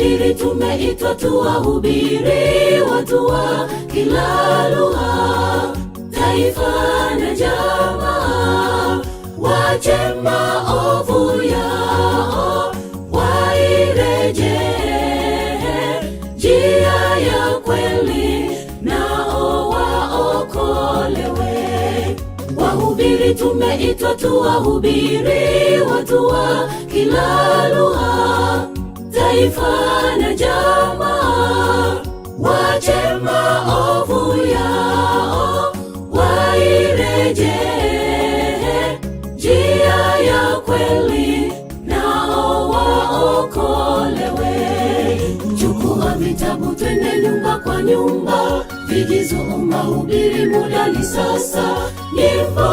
Wahubiri tumeitwa tuwahubiri watu wa kila lugha, taifa na jamaa, wache maovu yao wairejee njia ya kweli, nao waokolewe. Wahubiri tumeitwa tuwahubiri watu wa kila lugha, taifa na jamaa, wache maovu yao wairejee njia ya kweli, nao waokolewe. Chukua vitabu twende nyumba kwa nyumba, vigizo mahubiri muda ni sasa, nyimbo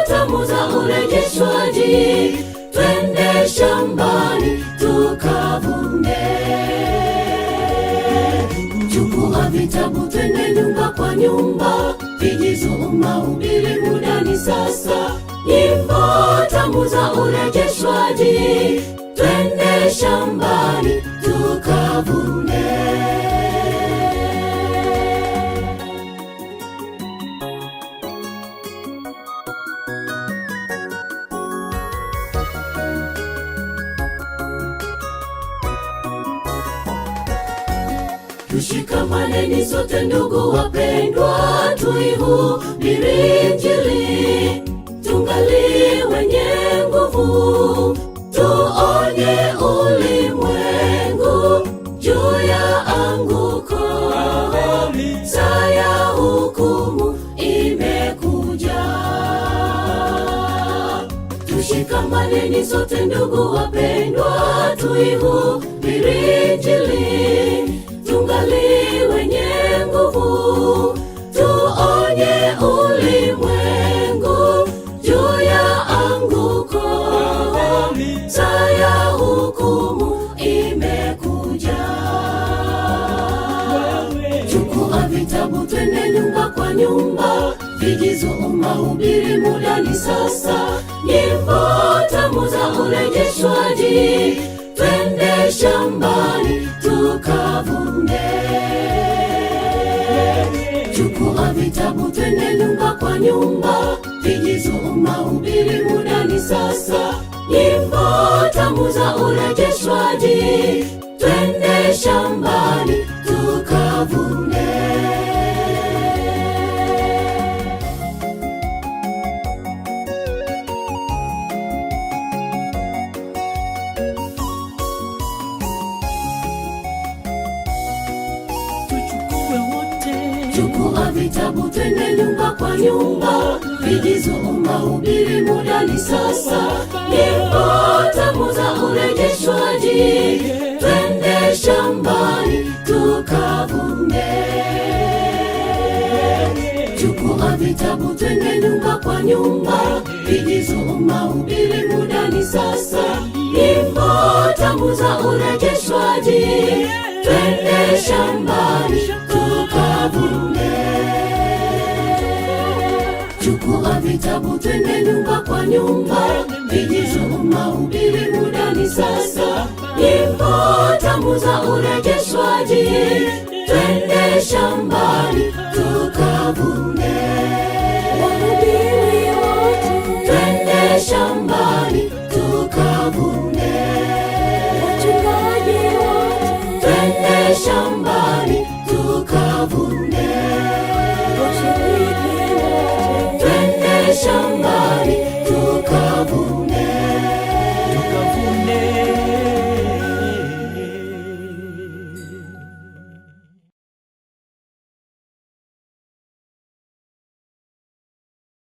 tamu za urejeshwaji, twende shambani tukavune. Chukua vitabu twende nyumba kwa nyumba, vigizo mahubiri muda ni sasa, nyimbo tamu za urejeshwaji, twende shambani tukavune. Tushikamaneni sote ndugu wapendwa, tuihubiri Injili, tungali wenye nguvu, tuonye ulimwengu juu ya anguko, saa ya hukumu imekuja. Tushikamaneni sote ndugu wapendwa, tuihubiri Injili, tungali wenye nguvu, tuonye ulimwengu juu ya anguko, saa ya hukumu imekuja. Chukua vitabu twende nyumba kwa nyumba, vigizo mahubiri muda ni sasa, nyimbo tamu za urejeshwaji, twende shambani tukavune. Chukua vitabu twende nyumba kwa nyumba, vigizo mahubiri muda ni sasa, nyimbo tamu za urejeshwaji, twende shambani tukavune. Chukua vitabu twende nyumba kwa nyumba, vigizo mahubiri muda ni sasa, nyimbo tamu za urejeshwaji, twende shambani tukavune. Chukua vitabu twende nyumba kwa nyumba, vigizo mahubiri muda ni sasa, nyimbo tamu za urejeshwaji, twende shambani tukavune. Chukua vitabu twende nyumba kwa nyumba, vigizo mahubiri muda ni sasa, nyimbo tamu za urejeshwaji, twende shambani tukavune. Twende shambani